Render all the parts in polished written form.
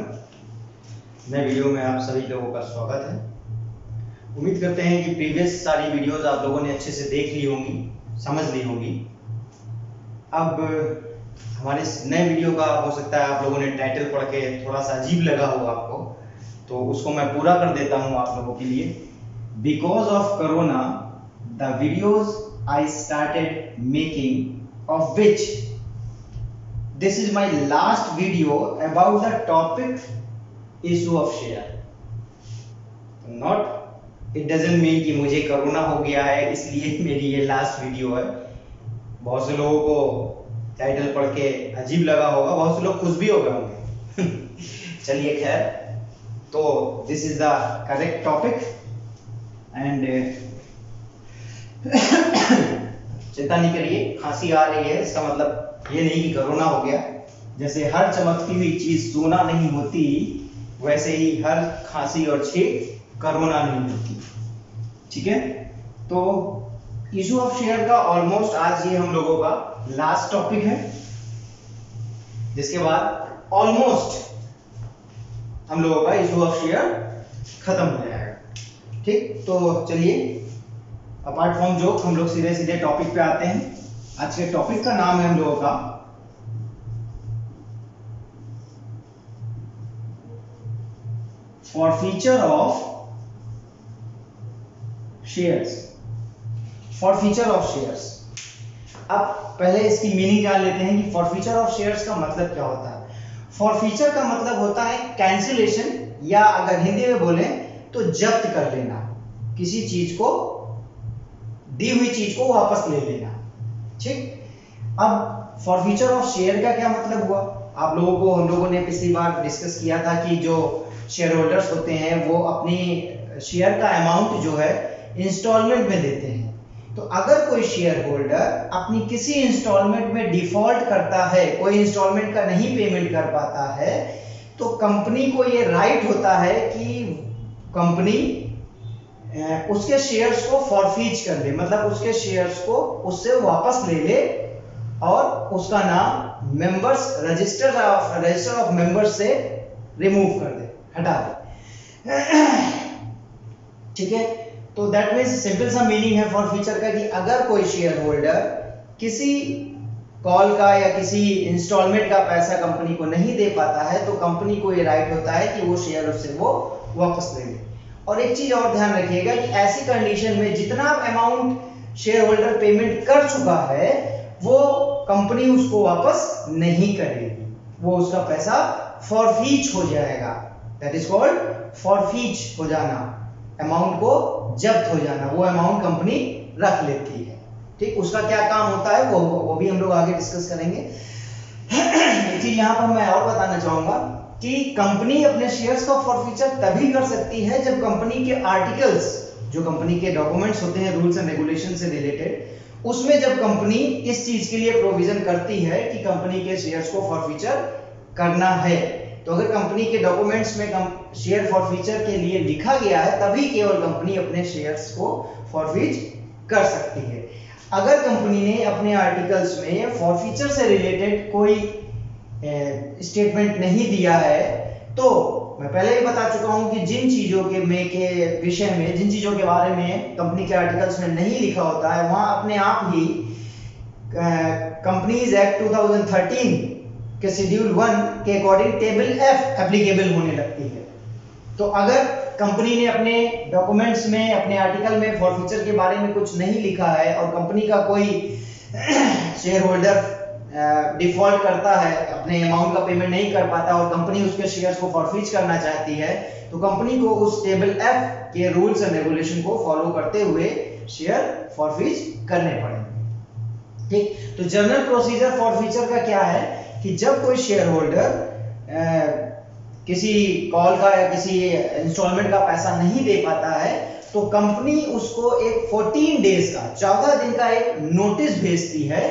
नए वीडियो में आप सभी लोगों का स्वागत है। उम्मीद करते हैं कि प्रीवियस सारी वीडियोस आप लोगों ने अच्छे से देख ली होंगी, समझ ली होंगी। अब हमारे इस नए वीडियो का हो सकता है आप लोगों ने टाइटल पढ़ के थोड़ा सा अजीब लगा हो आपको, तो उसको मैं पूरा कर देता हूँ आप लोगों के लिए। Because of corona the videos I started making of which this is my last video about the topic issue of share. Not it doesn't mean कि मुझे कोरोना हो गया है इसलिए मेरी ये लास्ट वीडियो है। बहुत से लोगों को टाइटल पढ़ के अजीब लगा होगा, बहुत से लोग खुश भी हो गए होंगे। चलिए खैर, तो this is the correct topic and चिंता नहीं करिए, खांसी आ रही है इसका मतलब ये नहीं कि कोरोना हो गया। जैसे हर चमकती हुई चीज सोना नहीं होती, वैसे ही हर खांसी और छींक कोरोना नहीं होती। ठीक है, तो इशू ऑफ शेयर का ऑलमोस्ट आज ये हम लोगों का लास्ट टॉपिक है, जिसके बाद ऑलमोस्ट हम लोगों का इशू ऑफ शेयर खत्म हो जाएगा। ठीक, तो चलिए अपार्ट फ्रॉम जोक हम लोग सीधे सीधे टॉपिक पे आते हैं। आज के टॉपिक का नाम है हम लोगों का forfeiture of shares. Forfeiture of shares. अब पहले इसकी मीनिंग जान लेते हैं कि फॉरफीचर ऑफ शेयर्स का मतलब क्या होता है। फॉरफीचर का मतलब होता है कैंसिलेशन, या अगर हिंदी में बोले तो जब्त कर लेना, किसी चीज को, दी हुई चीज को वापस ले लेना। ठीक, अब फॉरफीचर ऑफ शेयर का क्या मतलब हुआ, आप लोगों को हम लोगों ने पिछली बार डिस्कस किया था कि जो शेयर होल्डर्स होते हैं वो अपनी शेयर का अमाउंट जो है इंस्टॉलमेंट में देते हैं। तो अगर कोई शेयर होल्डर अपनी किसी इंस्टॉलमेंट में डिफॉल्ट करता है, कोई इंस्टॉलमेंट का नहीं पेमेंट कर पाता है, तो कंपनी को ये राइट होता है कि कंपनी उसके शेयर्स को फॉरफीच कर दे, मतलब उसके शेयर्स को उससे वापस ले ले और उसका नाम मेंबर्स रजिस्टर ऑफ मेंबर्स से रिमूव कर दे, हटा दे। ठीक है, तो दैट मींस सिंपल सा मीनिंग है फॉरफीचर का कि अगर कोई शेयर होल्डर किसी कॉल का या किसी इंस्टॉलमेंट का पैसा कंपनी को नहीं दे पाता है, तो कंपनी को ये राइट होता है कि वो शेयर उससे वो वापस ले ले। और एक चीज और ध्यान रखिएगा कि ऐसी कंडीशन में जितना अमाउंट शेयर होल्डर पेमेंट कर चुका है वो कंपनी उसको वापस नहीं करेगी, वो उसका पैसा फॉरफीच हो जाएगा। दैट इज कॉल्ड फॉरफीच हो जाना, अमाउंट को जब्त हो जाना, वो अमाउंट कंपनी रख लेती है। ठीक, उसका क्या काम होता है वो भी हम लोग आगे डिस्कस करेंगे। एक चीज यहाँ पर मैं और बताना चाहूंगा कि कंपनी अपने शेयर्स का फॉरफीचर तभी कर सकती है जब कंपनी के आर्टिकल्स, जो कंपनी के डॉक्यूमेंट्स होते हैं रूल्स एंड रेगुलेशन से रिलेटेड, उसमें जब कंपनी इस चीज के लिए प्रोविजन करती है कि कंपनी के शेयर्स को फॉरफीचर करना है। तो अगर कंपनी के डॉक्यूमेंट्स में शेयर फॉरफीचर के लिए लिखा गया है, तभी केवल कंपनी अपने शेयर्स को फॉरफीच कर सकती है। अगर कंपनी ने अपने आर्टिकल्स में फॉरफीचर से रिलेटेड कोई स्टेटमेंट नहीं दिया है, तो मैं पहले ही बता चुका हूं कि जिन चीजों के विषय में, जिन चीजों के बारे में कंपनी के आर्टिकल्स में नहीं लिखा होता है, वहां अपने आप ही कंपनीज एक्ट 2013 के शेड्यूल 1 के अकॉर्डिंग टेबल एफ एप्लीकेबल होने लगती है। तो अगर कंपनी ने अपने डॉक्यूमेंट्स में, अपने आर्टिकल में फॉरफीचर के बारे में कुछ नहीं लिखा है और कंपनी का कोई शेयर होल्डर डिफॉल्ट करता है, अपने अमाउंट का पेमेंट नहीं कर पाता और कंपनी उसके शेयर्स को फॉरफीच करना चाहती है, तो कंपनी को उस टेबल एफ के रूल्स एंड रेगुलेशन को फॉलो करते हुए शेयर फॉरफीच करने पड़ेंगे। ठीक, तो जनरल प्रोसीजर फॉरफीचर का क्या है कि जब कोई शेयर होल्डर किसी कॉल का या किसी इंस्टॉलमेंट का पैसा नहीं दे पाता है, तो कंपनी उसको एक 14 डेज का, 14 दिन का एक नोटिस भेजती है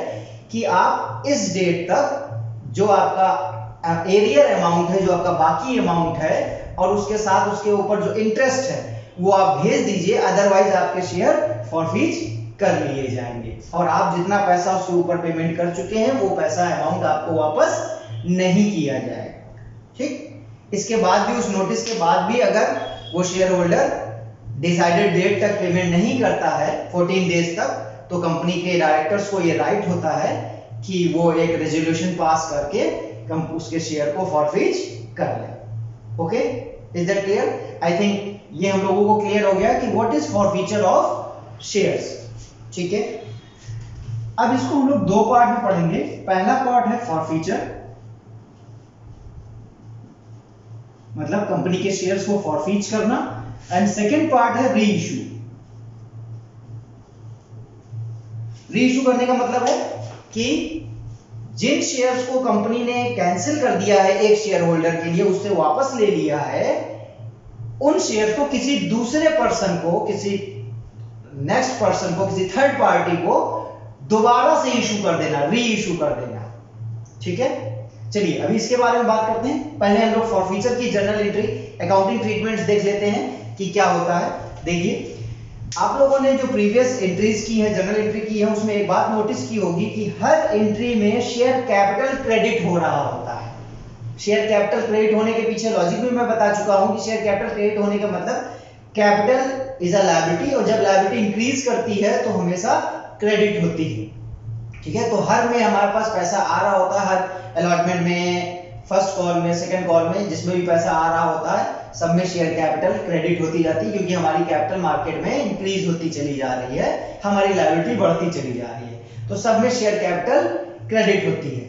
कि आप इस डेट तक जो आपका एरियर अमाउंट है, जो आपका बाकी अमाउंट है, और उसके साथ उसके ऊपर जो इंटरेस्ट है वो आप भेज दीजिए, अदरवाइज आपके शेयर फॉरफीच कर लिए जाएंगे और आप जितना पैसा उसके ऊपर पेमेंट कर चुके हैं वो पैसा अमाउंट आपको वापस नहीं किया जाएगा। ठीक, इसके बाद भी, उस नोटिस के बाद भी अगर वो शेयर होल्डर डिसाइडेड डेट तक पेमेंट नहीं करता है 14 डेज तक, तो कंपनी के डायरेक्टर्स को ये राइट होता है कि वो एक रेजोल्यूशन पास करके उसके शेयर को फॉरफीच कर ले। Okay, is that clear? I think ये हम लोगों को क्लियर हो गया कि what is forfeiture of shares. ठीक है, अब इसको हम लोग दो पार्ट में पढ़ेंगे। पहला पार्ट है फॉरफीचर, मतलब कंपनी के शेयर्स को फॉरफीच करना, एंड सेकेंड पार्ट है री इशू। री इशू करने का मतलब है कि जिन शेयर्स को कंपनी ने कैंसिल कर दिया है एक शेयर होल्डर के लिए, उससे वापस ले लिया है, उन शेयर्स को किसी दूसरे पर्सन को, किसी नेक्स्ट पर्सन को, किसी थर्ड पार्टी को दोबारा से इशू कर देना, री इशू कर देना। ठीक है, चलिए अभी इसके बारे में बात करते हैं। पहले हम लोग फॉरफीचर की जनरल एंट्री, अकाउंटिंग ट्रीटमेंट्स देख लेते हैं कि क्या होता है। देखिए, आप लोगों ने जो प्रीवियस एंट्रीज की है, जनरल एंट्री की है, उसमें एक बात नोटिस की होगी कि हर एंट्री में शेयर कैपिटल क्रेडिट हो रहा होता है। शेयर कैपिटल क्रेडिट होने के पीछे लॉजिक भी मैं बता चुका हूं कि शेयर कैपिटल क्रेडिट होने का मतलब कैपिटल इज अ लायबिलिटी, और जब लायबिलिटी इंक्रीज करती है तो हमेशा क्रेडिट होती है। ठीक है, तो हर में हमारे पास पैसा आ रहा होता है, हर अलॉटमेंट में, फर्स्ट कॉल में, सेकंड कॉल में, जिसमें भी पैसा आ रहा होता है, सब में शेयर कैपिटल क्रेडिट होती जाती है, क्योंकि हमारी कैपिटल मार्केट में इंक्रीज होती चली जा रही है, हमारी लायबिलिटी बढ़ती चली जा रही है, तो सब में शेयर कैपिटल क्रेडिट होती है।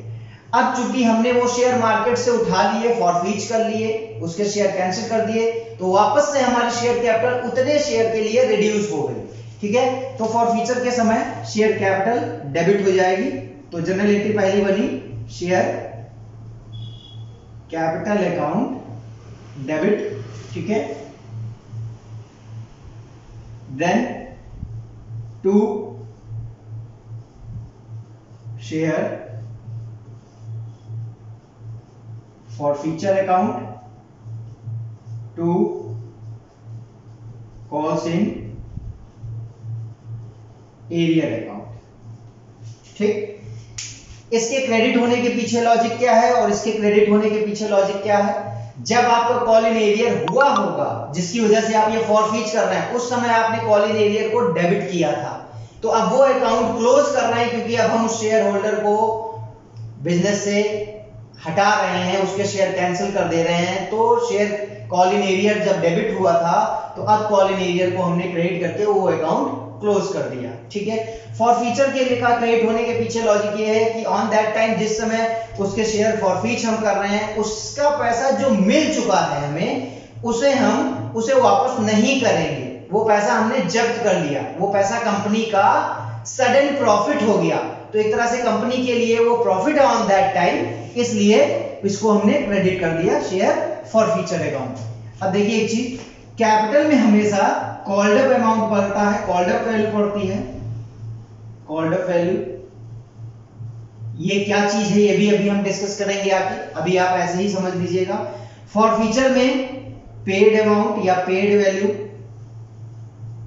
अब चूंकि हमने वो शेयर मार्केट से उठा लिए, फॉरफीच कर लिए, उसके शेयर कैंसिल कर दिए, तो वापस से हमारी शेयर कैपिटल उतने शेयर के लिए रिड्यूस हो गई। ठीक है, तो फॉरफीचर के समय शेयर कैपिटल डेबिट हो जाएगी। तो जनरल एंट्री पहली बनी, शेयर कैपिटल अकाउंट डेबिट। ठीक है, then to share forfeiture account to calls in arrear account. ठीक, इसके क्रेडिट होने के पीछे लॉजिक क्या है और इसके क्रेडिट होने के पीछे लॉजिक क्या है? जब आपका कॉल इन एरियर हुआ होगा, जिसकी वजह से आप ये फॉरफीच कर रहे हैं, उस समय आपने कॉल इन एरियर को डेबिट किया था, तो अब वो अकाउंट क्लोज कर रहे हैं, क्योंकि अब हम उस शेयर होल्डर को बिजनेस से हटा रहे हैं, उसके शेयर कैंसिल कर दे रहे हैं। तो शेयर कॉल इन एरियर जब डेबिट हुआ था, तो अब कॉल इन एरियर को हमने क्रेडिट करके वो अकाउंट क्लोज कर दिया। ठीक है, फॉरफीचर के लिखा क्रेडिट होने के पीछे लॉजिक ये है कि ऑन दैट टाइम, जिस समय उसके शेयर फॉरफीच हम कर रहे हैं, उसका पैसा जो मिल चुका है हमें, उसे वापस नहीं करेंगे। वो पैसा हमने जब्त कर लिया, वो पैसा कंपनी का सडन प्रॉफिट हो गया, तो एक तरह से कंपनी के लिए वो प्रॉफिट है ऑन दैट टाइम, इसलिए इसको हमने क्रेडिट कर दिया शेयर फॉरफीचर अकाउंट। अब देखिए एक चीज, कैपिटल में हमेशा कॉल्ड अप अमाउंट पड़ता है, कॉल्ड अप वैल्यू पड़ती है, कॉल्ड अप वैल्यू। ये क्या चीज है ये भी अभी हम डिस्कस करेंगे आगे, अभी आप ऐसे ही समझ लीजिएगा। फॉरफीचर में पेड अमाउंट या पेड वैल्यू,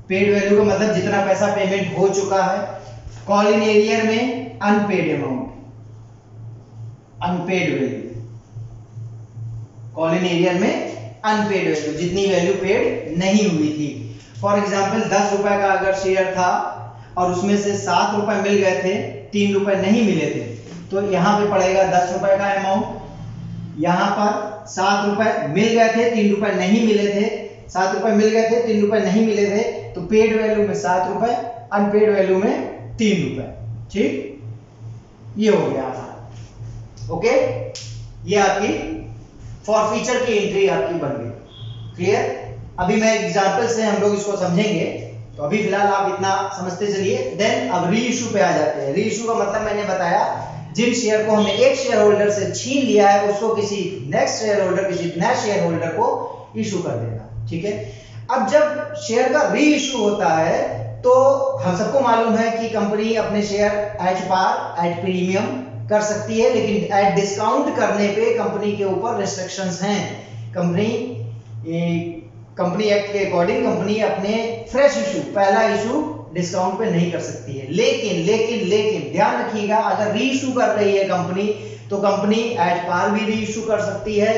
पेड वैल्यू का मतलब जितना पैसा पेमेंट हो चुका है। कॉल इन एरियर में unpaid amount, unpaid value, call in arrear में अनपेड वैल्यू, जितनी वैल्यू पेड नहीं हुई थी। फॉर एग्जाम्पल 10 रुपए का अगर शेयर था और उसमें से 7 रुपए मिल गए थे, 3 रुपए नहीं मिले थे, तो यहां पे पड़ेगा 10 रुपए का अमाउंट। यहां पर 7 रुपए मिल गए थे, 3 रुपए नहीं मिले थे, 7 रुपए मिल गए थे, 3 रुपए नहीं मिले थे, तो पेड वैल्यू में 7 रुपए, अनपेड वैल्यू में 3 रुपए। ठीक, ये हो गया हमारा। ओके, ये आपकी फॉरफीचर की एंट्री आपकी बन गई। क्लियर? अभी मैं एग्जांपल से हम लोग इसको समझेंगे, तो अभी फिलहाल आप इतना समझते चलिए। देन अब री इशू पे आ जाते हैं। री इशू का मतलब मैंने बताया, जिन शेयर को हमने एक शेयर होल्डर से छीन लिया है, उसको किसी नेक्स्ट शेयर होल्डर, किसी नए शेयर होल्डर को इशू कर देना। ठीक है, अब जब शेयर का री इशू होता है, तो हम सबको मालूम है कि कंपनी अपने share at par, at premium कर सकती है, लेकिन एट डिस्काउंट करने पे कंपनी के ऊपर रिस्ट्रिक्शंस हैं। कंपनी एक्ट के अकॉर्डिंग कंपनी अपने फ्रेश इशू, पहला इशू डिस्काउंट पे नहीं कर सकती है। लेकिन ध्यान रखिएगा, अगर री इशू कर रही है कंपनी, तो कंपनी एट पार भी री इशू कर सकती है,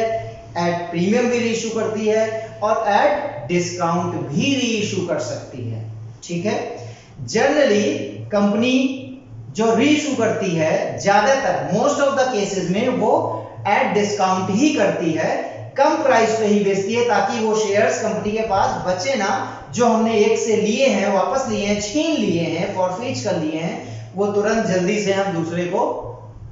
एट प्रीमियम भी रीइश्यू करती है और एट डिस्काउंट भी रीइश्यू कर सकती है। ठीक है, जनरली कंपनी जो रीइश्यू करती है ज्यादातर मोस्ट ऑफ द केसेस में वो एट डिस्काउंट ही करती है, कम प्राइस पे ही बेचती है ताकि वो शेयर्स कंपनी के पास बचे ना, जो हमने एक से लिए हैं, वापस लिए हैं, छीन लिए हैं, फॉरफीच कर लिए हैं, वो तुरंत जल्दी से हम दूसरे को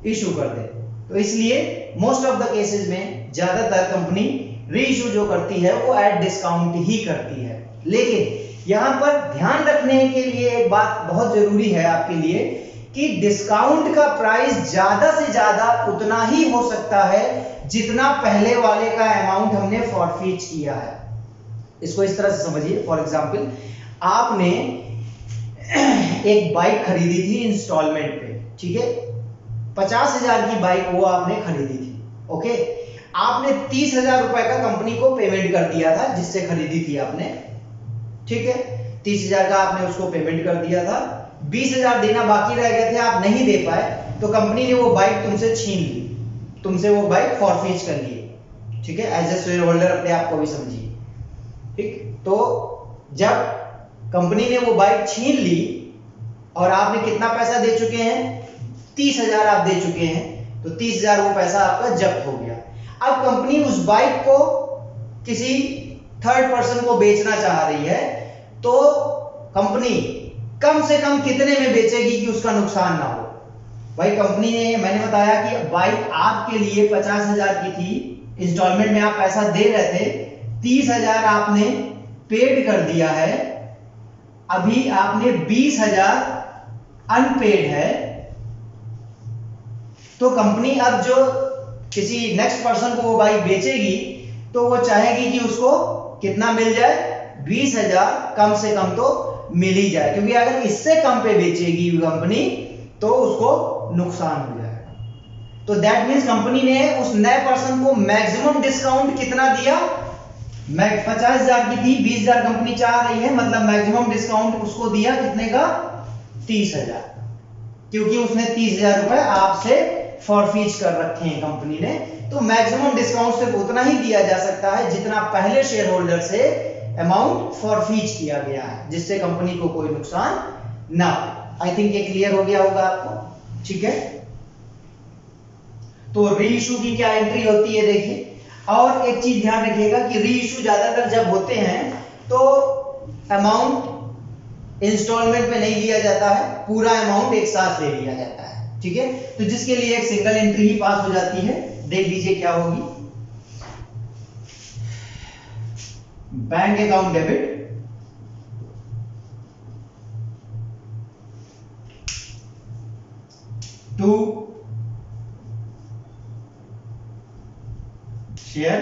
इशू कर दे। तो इसलिए मोस्ट ऑफ द केसेस में ज्यादातर कंपनी रीइश्यू जो करती है वो एट डिस्काउंट ही करती है। लेकिन यहां पर ध्यान रखने के लिए एक बात बहुत जरूरी है आपके लिए कि डिस्काउंट का प्राइस ज्यादा से ज्यादा उतना ही हो सकता है जितना पहले वाले का अमाउंट हमने फॉरफीच किया है। इसको इस तरह से समझिए, फॉर एग्जांपल आपने एक बाइक खरीदी थी इंस्टॉलमेंट पे, ठीक है, 50,000 की बाइक वो आपने खरीदी थी। ओके, आपने 30,000 रुपए का कंपनी को पेमेंट कर दिया था जिससे खरीदी थी आपने। ठीक है, 30,000 का आपने उसको पेमेंट कर दिया था, 20,000 देना बाकी रह गए थे, आप नहीं दे पाए, तो कंपनी ने वो बाइक तुमसे छीन ली, तुमसे वो बाइक फॉरफीच कर ली। ठीक है, एज ए शेयर होल्डर अपने आप को भी समझिए। ठीक, तो जब कंपनी ने वो बाइक छीन ली और आपने कितना पैसा दे चुके हैं, 30,000 आप दे चुके हैं, तो 30,000 वो पैसा आपका जब्त हो गया। अब कंपनी उस बाइक को किसी थर्ड पर्सन को बेचना चाह रही है, तो कंपनी कम से कम कितने में बेचेगी कि उसका नुकसान ना हो। भाई कंपनी ने, मैंने बताया कि बाइक आपके लिए 50,000 की थी, इंस्टॉलमेंट में आप पैसा दे रहे थे, 30,000 आपने पेड कर दिया है, अभी आपने 20,000 अनपेड है, तो कंपनी अब जो किसी नेक्स्ट पर्सन को वो बाइक बेचेगी तो वो चाहेगी कि उसको कितना मिल जाए, 20,000 कम से कम तो मिल ही जाए, क्योंकि अगर इससे कम पे बेचेगी कंपनी तो उसको नुकसान हो जाएगा। तो दैट मींस कंपनी ने उस नए पर्सन को मैक्सिमम डिस्काउंट कितना दिया, 50,000 की थी, 20,000 कंपनी चाह रही है, मतलब मैक्सिमम डिस्काउंट उसको दिया कितने का, 30,000, क्योंकि उसने 30,000 रुपए आपसे फॉरफीच कर रखे हैं कंपनी ने। तो मैक्सिमम डिस्काउंट सिर्फ उतना ही दिया जा सकता है जितना पहले शेयर होल्डर से अमाउंट फॉरफीच किया गया है, जिससे कंपनी को कोई नुकसान ना हो। आई थिंक ये क्लियर हो गया होगा आपको। ठीक है, तो रीइश्यू की क्या एंट्री होती है देखिए। और एक चीज ध्यान रखिएगा कि रीइश्यू ज्यादातर जब होते हैं तो अमाउंट इंस्टॉलमेंट में नहीं लिया जाता है, पूरा अमाउंट एक साथ ले लिया जाता है। ठीक है, तो जिसके लिए एक सिंगल एंट्री ही पास हो जाती है। देख लीजिए क्या होगी, bank account debit, to share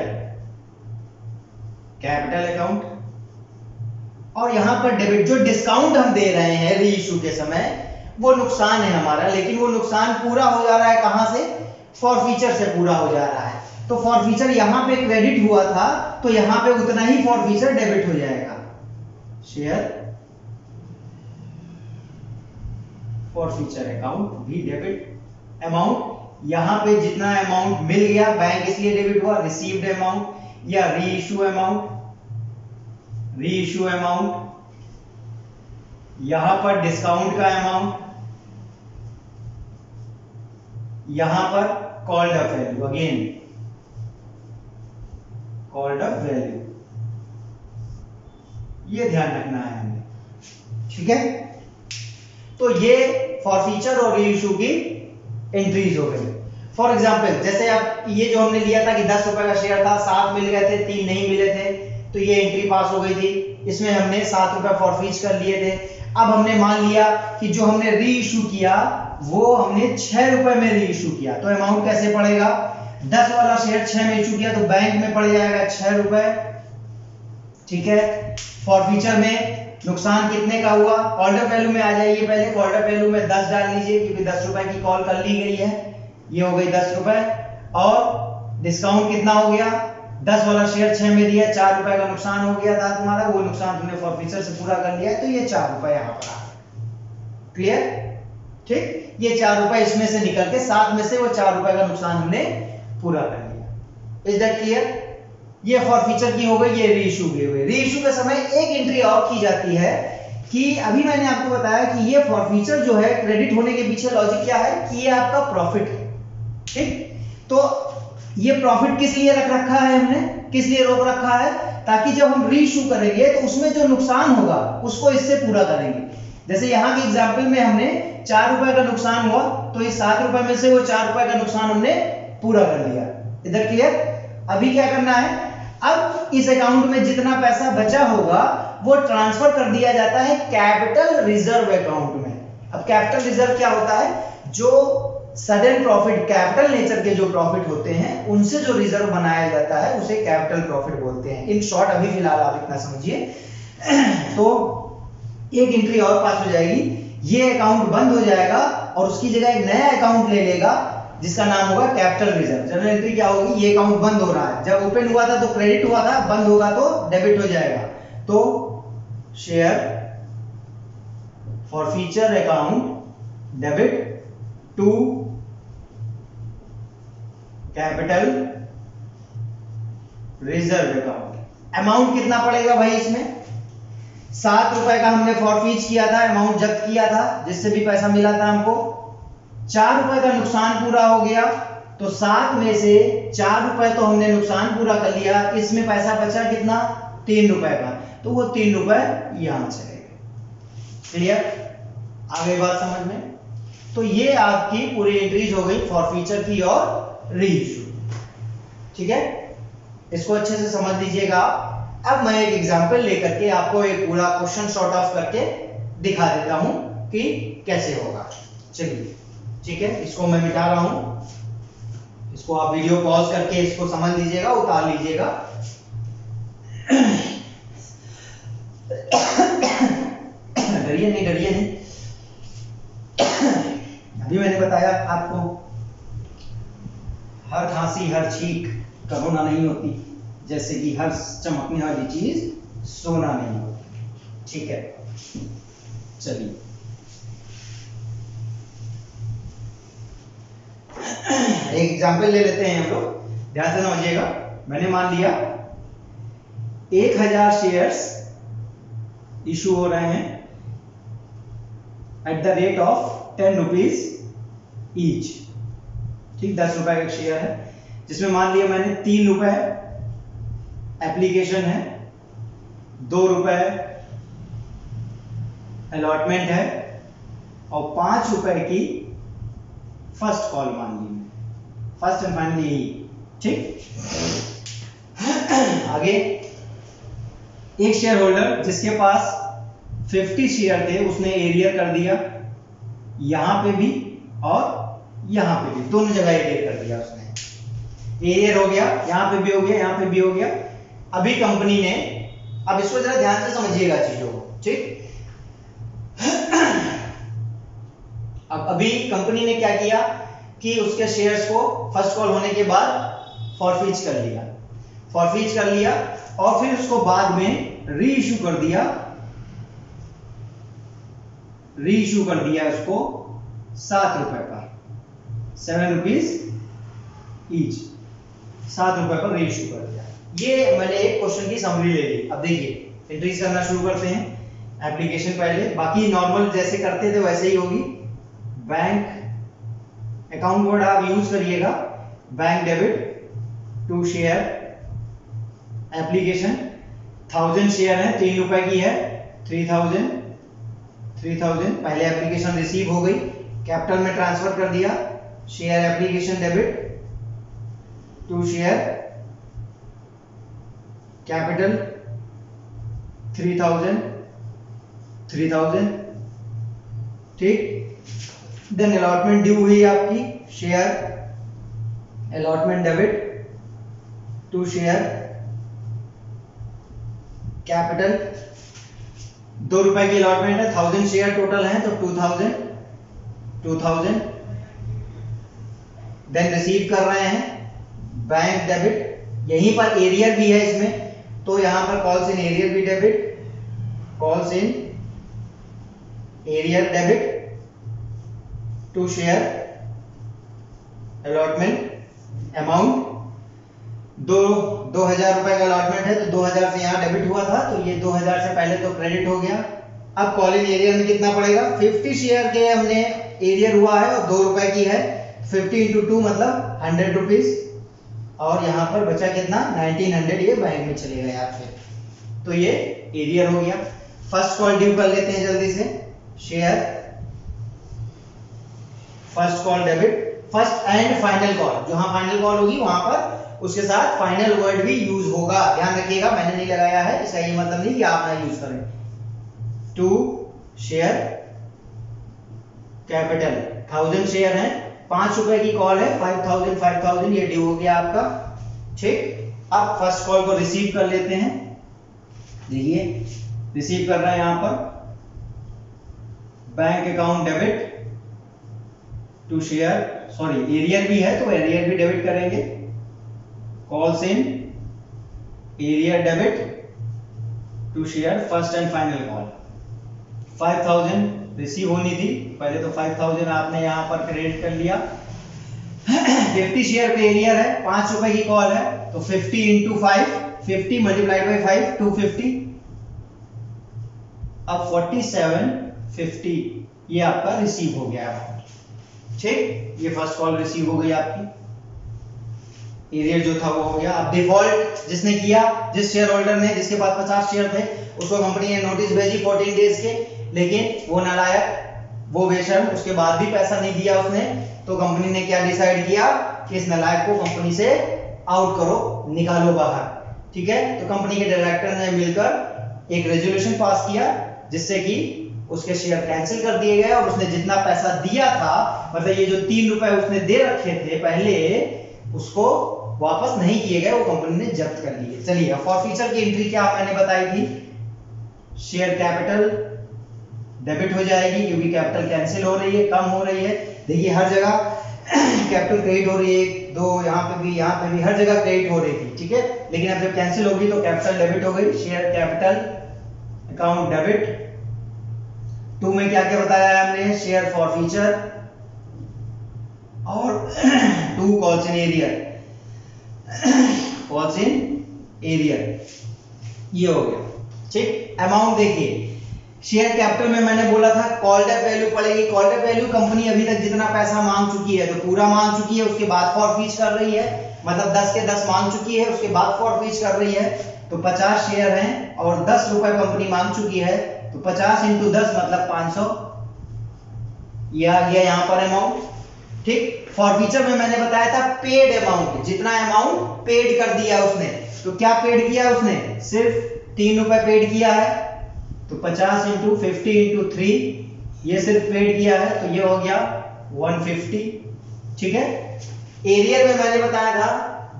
capital account, और यहां पर डेबिट। जो डिस्काउंट हम दे रहे हैं रीइश्यू के समय वो नुकसान है हमारा, लेकिन वो नुकसान पूरा हो जा रहा है कहां से, फॉरफीचर से पूरा हो जा रहा है। तो फॉरफीचर यहां पे क्रेडिट हुआ था तो यहां पे उतना ही फॉरफीचर डेबिट हो जाएगा। शेयर फॉरफीचर अकाउंट भी डेबिट, अमाउंट यहां पे जितना अमाउंट मिल गया बैंक इसलिए डेबिट हुआ, रिसीव्ड अमाउंट या रीइश्यू अमाउंट, रीइश्यू अमाउंट, यहां पर डिस्काउंट का अमाउंट, यहां पर called up value, again called up value, ये ध्यान रखना है हमें। ठीक है, तो ये फॉरफीचर और रीइश्यू की एंट्रीज हो गई। फॉर एग्जांपल जैसे अब ये जो हमने लिया था कि 10 रुपए का शेयर था, 7 मिल गए थे, 3 नहीं मिले थे, तो ये एंट्री पास हो गई थी, इसमें हमने 7 रुपए फॉरफीच कर लिए थे। अब हमने मान लिया कि जो हमने रीइश्यू किया वो हमने 6 रुपए में रीइश्यू किया, तो अमाउंट कैसे पड़ेगा, 10 वाला शेयर 6 में इशू किया तो बैंक में पड़ जाएगा 6 रुपए। ठीक है, फॉरफीचर में नुकसान कितने का हुआ, ऑर्डर वैल्यू में आ जाइए, पहले ऑर्डर वैल्यू में 10 डाल लीजिए क्योंकि 10 रुपए की कॉल कर ली गई है, ये हो गई 10 रुपए, और डिस्काउंट कितना हो गया, 10 वाला शेयर 6 में दिया, 4 रुपए का नुकसान हो गया था तुम्हारा, वो नुकसान तुमने फॉरफीचर से पूरा कर लिया, तो ये 4 रुपए यहां पर आ गए। क्लियर, ठीक, ये 4 रुपए इसमें से निकल के 7 में से वो 4 रुपए का नुकसान हमने पूरा कर लिया। Is that clear? ये फॉरफीचर की हो गई, ये रीइश्यू की हो गई। रीइश्यू के समय एक एंट्री और की जाती है कि अभी मैंने आपको बताया कि ये फॉरफीचर जो है क्रेडिट होने के पीछे लॉजिक क्या है कि ये आपका प्रॉफिट है, ठीक। तो ये प्रॉफिट किस लिए रख रखा है हमने, किस लिए रोक रखा है, ताकि जब हम रीइश्यू करेंगे तो उसमें जो नुकसान होगा उसको इससे पूरा करेंगे। जैसे यहाँ के एग्जाम्पल में हमने 4 रुपए का नुकसान हुआ, तो इस 7 रुपए में से वो 4 रुपए का नुकसान हमने पूरा कर लिया। इधर क्लियर। अभी क्या करना है, अब इस अकाउंट में जितना पैसा बचा होगा वो ट्रांसफर कर दिया जाता है कैपिटल रिजर्व अकाउंट में। अब कैपिटल रिजर्व क्या होता है, जो सडन प्रॉफिट, कैपिटल नेचर के जो प्रॉफिट होते हैं उनसे जो रिजर्व बनाया जाता है उसे कैपिटल प्रॉफिट बोलते हैं। इन शॉर्ट अभी फिलहाल आप इतना समझिए। तो एक एंट्री और पास हो जाएगी, ये अकाउंट बंद हो जाएगा और उसकी जगह एक नया अकाउंट ले लेगा जिसका नाम होगा कैपिटल रिजर्व। जनरल एंट्री क्या होगी, ये अकाउंट बंद हो रहा है, जब ओपन हुआ था तो क्रेडिट हुआ था, बंद होगा तो डेबिट हो जाएगा। तो share forfeiture account debit to capital reserve account. Amount कितना पड़ेगा भाई इसमें, 7 रुपए का हमने फॉरफीच किया था, अमाउंट जब्त किया था जिससे भी पैसा मिला था हमको। 4 रुपए का नुकसान पूरा हो गया, तो 7 में से 4 रुपए तो हमने नुकसान पूरा कर लिया, इसमें पैसा बचा कितना, 3 रुपए का, तो वो 3 रुपए यहां चलेगा। क्लियर, आ गई बात समझ में। तो ये आपकी पूरी एंट्रीज हो गई फॉरफीचर की और रीइश्यू, ठीक है। इसको अच्छे से समझ लीजिएगा। अब मैं एक एग्जांपल लेकर के आपको एक पूरा क्वेश्चन सॉर्ट ऑफ करके दिखा देता हूं कि कैसे होगा। चलिए ठीक है, इसको मैं मिटा रहा हूं, इसको आप वीडियो पॉज करके इसको समझ लीजिएगा, उतार लीजिएगा। डरिए नहीं, डरिए नहीं। अभी मैंने बताया आपको हर खांसी हर छींक कोरोना नहीं होती, जैसे कि हर चमकने वाली चीज सोना नहीं होती, ठीक है। चलिए एक एग्जांपल ले लेते हैं हम लोग, ध्यान से समझिएगा। मैंने मान लिया 1000 शेयर्स इशू हो रहे हैं at the rate of 10 rupees each, ठीक। 10 रुपए का शेयर है, जिसमें मान लिया मैंने 3 रुपए एप्लीकेशन है, 2 रुपए अलॉटमेंट है और 5 रुपए की फर्स्ट कॉल मान ली, फर्स्ट एंड फाइनली, ठीक। आगे एक शेयर होल्डर जिसके पास 50 शेयर थे उसने एरियर कर दिया, यहां पे भी और यहां पे भी, दोनों जगह एरियर कर दिया उसने। एरियर हो गया, यहां पे भी हो गया, यहां पे भी हो गया। अभी कंपनी ने, अब इसको जरा ध्यान से समझिएगा चीजों को, ठीक। अब अभी कंपनी ने क्या किया कि उसके शेयर्स को फर्स्ट कॉल होने के बाद फॉरफीच कर लिया, फॉरफीच कर लिया और फिर उसको बाद में रीइश्यू कर दिया, रीइश्यू कर दिया उसको 7 रुपए पर, 7 रुपीज ईच, 7 रुपए पर रीइश्यू कर दिया। ये मैंने एक क्वेश्चन की समरी ले ली। अब देखिए एंट्रीज करना शुरू करते हैं। एप्लीकेशन पहले बाकी नॉर्मल जैसे करते थे वैसे ही होगी। बैंक अकाउंट कोड आप यूज करिएगा, bank debit to share application. 1000 share है, 3 रुपए की है, 3000 पहले एप्लीकेशन रिसीव हो गई, कैपिटल में ट्रांसफर कर दिया, share application debit to share capital 3000, ठीक। देन अलॉटमेंट ड्यू हुई आपकी, share allotment debit to share capital, 2 रुपए की अलॉटमेंट है, 1000 शेयर टोटल है तो 2000 देन रिसीव कर रहे हैं बैंक डेबिट, यहीं पर एरियर भी है इसमें, तो यहां पर कॉल्स इन एरियर भी debit, calls in arrear debit to share allotment amount 2000 रुपए का अलॉटमेंट है तो 2000 से यहाँ डेबिट हुआ था तो ये 2000 से पहले तो क्रेडिट हो गया। अब कॉल इन एरियर में कितना पड़ेगा, 50 शेयर के हमने एरियर हुआ है और 2 रुपए की है, 50 इंटू 2 मतलब 100 रुपीज, और यहाँ पर बचा कितना 1900, ये बैंक में चलेगा यार फिर, तो ये एरियर हो गया। फर्स्ट कॉल ड्यू कर लेते हैं जल्दी से, share first call debit, first and final call, जहां फाइनल कॉल होगी वहां पर उसके साथ फाइनल वर्ड भी यूज होगा, ध्यान रखिएगा, मैंने नहीं लगाया है, इसका ये मतलब नहीं कि आप ना यूज करें। टू शेयर कैपिटल 1000 शेयर है, 5 रुपए की कॉल है, 5000 ये ड्यू हो गया आपका, ठीक। अब फर्स्ट कॉल को रिसीव कर लेते हैं, देखिए रिसीव कर रहा है यहां पर, bank account debit to share, sorry arrear भी है तो एरियर भी डेबिट करेंगे, calls in arrear debit to share first and final call, 5000 receive होनी थी, पहले तो 5000 आपने यहां पर क्रेडिट कर लिया। 50 शेयर पे एरियर है, 5 रुपए की कॉल है तो 50 इंटू 5, 50 मल्टीप्लाइड बाई 5 250, अब 4750 ये आपका रिसीव हो गया है, ठीक। ये फर्स्ट कॉल रिसीव हो गई आपकी, एरियर जो था वो हो गया। अब डिफॉल्ट जिसने किया, जिस शेयर होल्डर ने, जिसके पास 50 शेयर थे, उसको कंपनी ने नोटिस भेजी 14 डेज के, लेकिन वो नालायक, वो बेशर्म, उसके बाद भी पैसा नहीं दिया उसने, तो कंपनी ने क्या डिसाइड किया कि इस नालायक को कंपनी से आउट करो, निकालो बाहर, ठीक है। तो कंपनी के डायरेक्टर ने मिलकर एक रेजोल्यूशन पास किया जिससे कि उसके शेयर कैंसिल कर दिए गए और उसने जितना पैसा दिया था, मतलब ये जो 3 रुपए उसने दे रखे थे पहले, उसको वापस नहीं किए गए, वो कंपनी ने जब्त कर लिए। चलिए फॉरफीचर की एंट्री क्या मैंने बताई थी, शेयर कैपिटल डेबिट हो जाएगी क्योंकि कैपिटल कैंसिल हो रही है, कम हो रही है, देखिए हर जगह कैपिटल क्रेडिट हो रही है, दो यहाँ पे भी हर जगह क्रेडिट हो रही थी, ठीक है, लेकिन अब जब कैंसिल होगी तो कैपिटल डेबिट हो गई, शेयर कैपिटल अकाउंट डेबिट। 2 में क्या क्या बताया है हमने, शेयर फॉरफीचर और 2 calls in arrear, calls in arrear, ये हो गया, ठीक। अमाउंट देखिए, शेयर कैपिटल में मैंने बोला था कॉल्ड अप वैल्यू पड़ेगी, कॉल्ड अप वैल्यू कंपनी अभी तक जितना पैसा मांग चुकी है तो पूरा मांग चुकी है, उसके बाद फॉरफीच कर रही है, मतलब 10 के 10 मांग चुकी है, उसके बाद फॉरफीच कर रही है, तो 50 शेयर हैं और 10 रुपए कंपनी मांग चुकी है, तो 50 इंटू 10 मतलब 500, ये आ गया यहाँ पर अमाउंट, ठीक। फॉरफीचर में मैंने बताया था पेड अमाउंट, जितना अमाउंट पेड कर दिया उसने, तो क्या पेड किया उसने, सिर्फ 3 रुपए पेड किया है, तो 50 इंटू 50 इंटू 3 ये सिर्फ पेड किया है, तो ये हो गया 150, ठीक है। एरियर में मैंने बताया था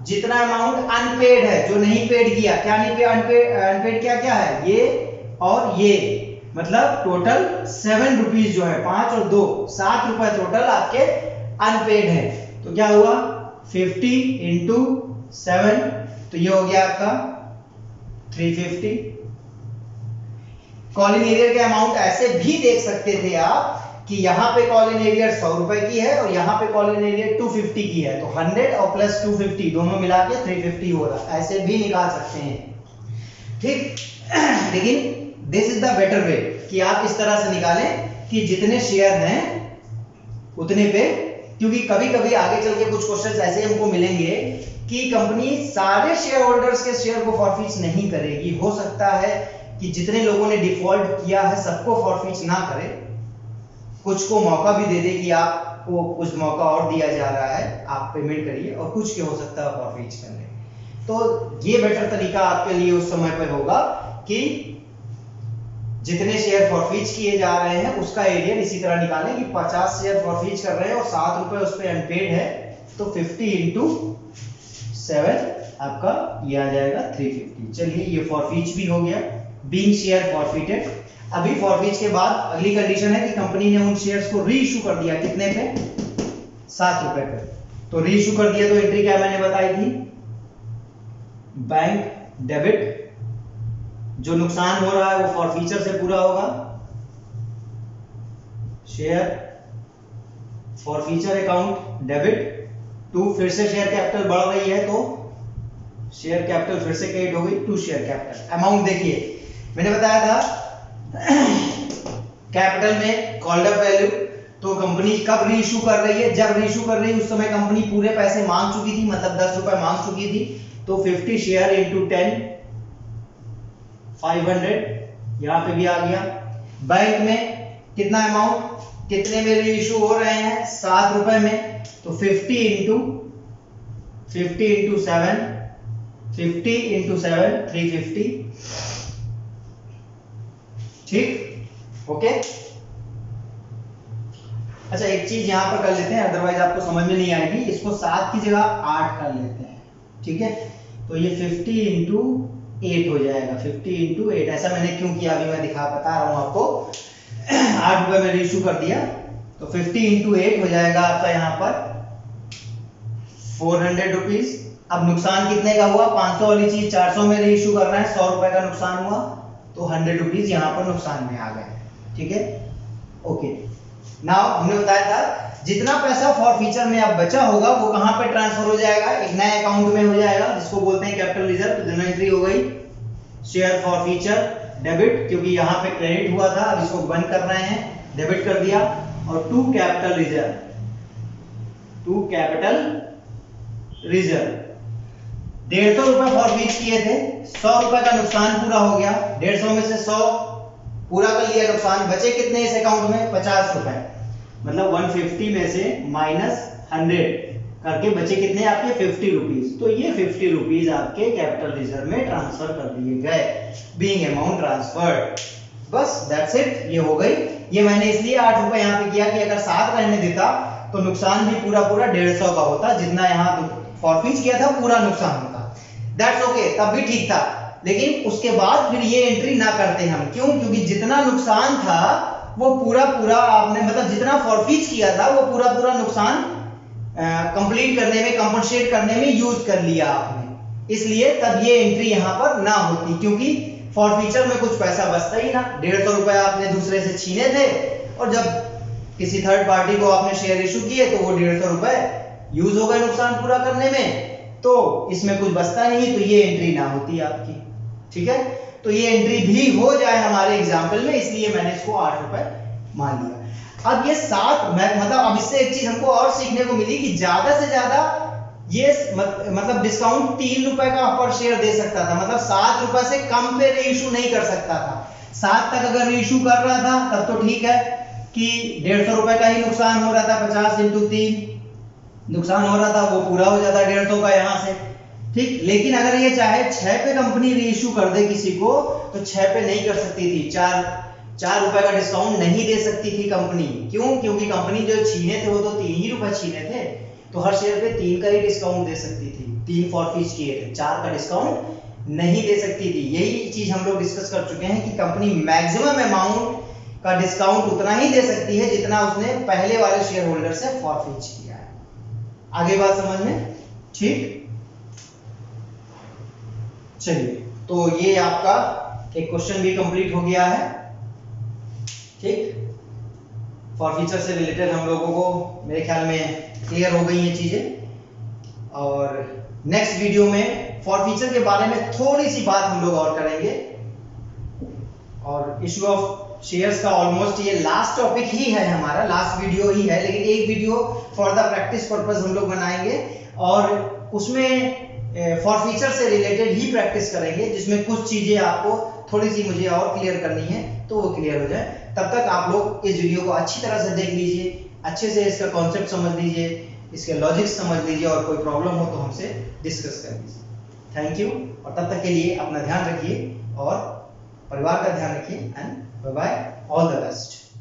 जितना अमाउंट अनपेड है, जो नहीं पेड किया, क्या नहीं पेड, अनपेड क्या क्या है, ये और ये, मतलब टोटल 7 रुपीज जो है, 5 और 2 7 रुपए टोटल आपके अनपेड है, तो क्या हुआ 50 इंटू 7, तो ये हो गया आपका 350। कॉल इन एरियर के अमाउंट ऐसे भी देख सकते थे आप कि यहाँ पे कॉल इन एरियर 100 रुपए की है और यहाँ पे कॉल इन एरियर 250 की है, तो 100 और प्लस 250 दोनों मिला के 350 हो रहा, ऐसे भी निकाल सकते हैं, ठीक। लेकिन this is the better way कि आप इस तरह से निकालें कि जितने शेयर हैं उतने पे, क्योंकि कभी कभी आगे चल के कुछ क्वेश्चंस ऐसे हमको मिलेंगे कि कंपनी सारे शेयर होल्डर्स के शेयर को फॉरफीच नहीं करेगी, हो सकता है कि जितने लोगों ने डिफॉल्ट किया है सबको फॉरफीच ना करे, कुछ को मौका भी दे दे कि आपको कुछ मौका और दिया जा रहा है, आप पेमेंट करिए, और कुछ के हो सकता है फॉरफीच कर ले, तो ये बेटर तरीका आपके लिए उस समय पर होगा कि जितने शेयर फॉरफीच किए जा रहे हैं उसका एरियर इसी तरह निकालें कि 50 शेयर फॉरफीच कर रहे हैं और 7 रुपए उस पे अनपेड है, तो 50 इंटू 7 आपका ये आ जाएगा 350। चलिए ये फॉरफीच भी हो गया, बीइंग शेयर फॉरफिटेड। अभी फॉरफीच के बाद अगली कंडीशन है कि कंपनी ने उन शेयर्स को री इशू कर दिया, कितने पे, 7 रुपए पे, तो री इशू कर दिया, तो एंट्री क्या मैंने बताई थी, बैंक डेबिट, जो नुकसान हो रहा है वो फॉरफीचर से पूरा होगा, share forfeiture account debit to, फिर से शेयर कैपिटल बढ़ रही है तो शेयर कैपिटल फिर से क्रिएट हो गई, टू शेयर कैपिटल। अमाउंट देखिए मैंने बताया था कैपिटल में कॉल्ड अप वैल्यू, तो कंपनी कब रीइश्यू कर रही है, जब रीइश्यू कर रही है उस समय कंपनी पूरे पैसे मांग चुकी थी, मतलब 10 रुपए मांग चुकी थी, तो 50 शेयर इंटू 10 500 यहां पे भी आ गया। बैंक में कितना अमाउंट, कितने में रीइश्यू हो रहे हैं, 7 रुपए में, तो 50 इंटू 7 350, ठीक, ओके। अच्छा एक चीज यहां पर कर लेते हैं, अदरवाइज आपको समझ में नहीं आएगी, इसको 7 की जगह 8 कर लेते हैं, ठीक है। तो ये 50 इंटू 8 हो जाएगा, 50 इंटू 8। ऐसा मैंने क्यों किया अभी मैं बता रहा हूं आपको। 8 रुपए में रीइश्यू कर दिया, तो 50 इंटू 8 हो जाएगा आपका यहाँ पर 400 रुपीज। अब नुकसान कितने का हुआ, 500 वाली चीज 400 में रीइश्यू कर रहे हैं, 100 रुपए का नुकसान हुआ, तो 100 रुपीज यहाँ पर नुकसान में आ गए, ठीक है, ओके। नाउ हमने बताया था जितना पैसा फॉरफीचर में अब बचा होगा वो कहां पे ट्रांसफर हो जाएगा, एक नए अकाउंट में हो जाएगा जिसको बोलते हैं कैपिटल रिजर्व। तो जनरल एंट्री हो गई शेयर फॉरफीचर डेबिट, क्योंकि यहाँ पे क्रेडिट हुआ था, अब इसको बंद कर रहे हैं, डेबिट कर दिया। और to capital reserve, to capital reserve 150 रुपए फॉरफीच किए थे, 100 रुपए का नुकसान पूरा हो गया, 150 में से 100 पूरा कर लिया नुकसान, बचे कितने इस अकाउंट में, 50 रुपए, मतलब 150 में से माइनस 100 करके बचे कितने आपके 50 रुपीज। तो ये 50 रुपीज आपके कैपिटल रिजर्व में ट्रांसफर कर दिए गए, बीइंग अमाउंट ट्रांसफर्ड। बस दैट्स इट, ये हो गई। ये मैंने इसलिए 8 रुपए यहाँ पे किया कि अगर 7 रहने देता तो नुकसान भी पूरा 150 का होता, जितना यहाँ फॉरफीच किया था पूरा नुकसान होता। दैट्स ओके, तब भी ठीक था, लेकिन उसके बाद फिर ये एंट्री ना करते हम, क्यों, क्योंकि जितना नुकसान था वो पूरा आपने, मतलब जितना फॉरफीच किया था वो पूरा नुकसान कंप्लीट करने में, कंपनसेट करने में यूज कर लिया आपने, इसलिए तब ये एंट्री यहाँ पर ना होती, क्योंकि फॉरफीचर में कुछ पैसा बचता ही ना। 150 रुपए आपने दूसरे से छीने थे, और जब किसी थर्ड पार्टी को आपने शेयर इशू किए तो वो 150 रुपए यूज हो गए नुकसान पूरा करने में, तो इसमें कुछ बचता नहीं, तो ये एंट्री ना होती आपकी, ठीक है। तो ये एंट्री भी हो जाए हमारे एग्जाम्पल में, इसलिए मैंने इसको 8 रुपए मान लिया। अब ये 7 मतलब अब इससे एक चीज हमको और सीखने को मिली कि ज्यादा से ज्यादा ये मतलब डिस्काउंट 3 रुपए का पर शेयर दे सकता था, मतलब 7 रुपए से कम पे रीइश्यू नहीं कर सकता था। 7 तक अगर रीइश्यू कर रहा था तब तो ठीक है कि 150 रुपए का ही नुकसान हो रहा था, 50 इंटू 3 नुकसान हो रहा था, वो पूरा हो जाता 150 का यहाँ से, ठीक। लेकिन अगर ये चाहे 6 पे कंपनी रीइश्यू कर दे किसी को, तो 6 पे नहीं कर सकती थी, 4 रुपए का डिस्काउंट नहीं दे सकती थी कंपनी। क्यों, क्योंकि कंपनी जो छीने थे वो तो 3 ही रुपए छीने थे, तो हर शेयर पे 3 का ही डिस्काउंट दे सकती थी, 3 फॉरफीच किए थे, 4 का डिस्काउंट नहीं दे सकती थी। यही चीज हम लोग डिस्कस कर चुके हैं कि कंपनी मैक्सिमम अमाउंट का डिस्काउंट उतना ही दे सकती है जितना उसने पहले वाले शेयर होल्डर से फॉरफीच किया है। आगे बात समझ में, ठीक। चलिए, तो ये आपका एक क्वेश्चन भी कंप्लीट हो गया है, ठीक। फॉरफीचर से रिलेटेड हम लोगों को मेरे ख्याल में क्लियर हो गई ये चीजें, और नेक्स्ट वीडियो में फॉरफीचर के बारे में थोड़ी सी बात हम लोग और करेंगे, और इशू ऑफ शेयर्स का ऑलमोस्ट ये लास्ट टॉपिक ही है हमारा, लास्ट वीडियो ही है, लेकिन एक video for the practice purpose हम लोग बनाएंगे, और उसमें फॉरफीचर से रिलेटेड ही प्रैक्टिस करेंगे, जिसमें कुछ चीजें आपको थोड़ी सी मुझे और क्लियर करनी है, तो वो क्लियर हो जाए। तब तक आप लोग इस वीडियो को अच्छी तरह से देख लीजिए, अच्छे से इसका कॉन्सेप्ट समझ लीजिए, इसके लॉजिक समझ लीजिए, और कोई प्रॉब्लम हो तो हमसे डिस्कस कर लीजिए। थैंक यू, और तब तक के लिए अपना ध्यान रखिए और परिवार का ध्यान रखिए, and bye bye, all the best.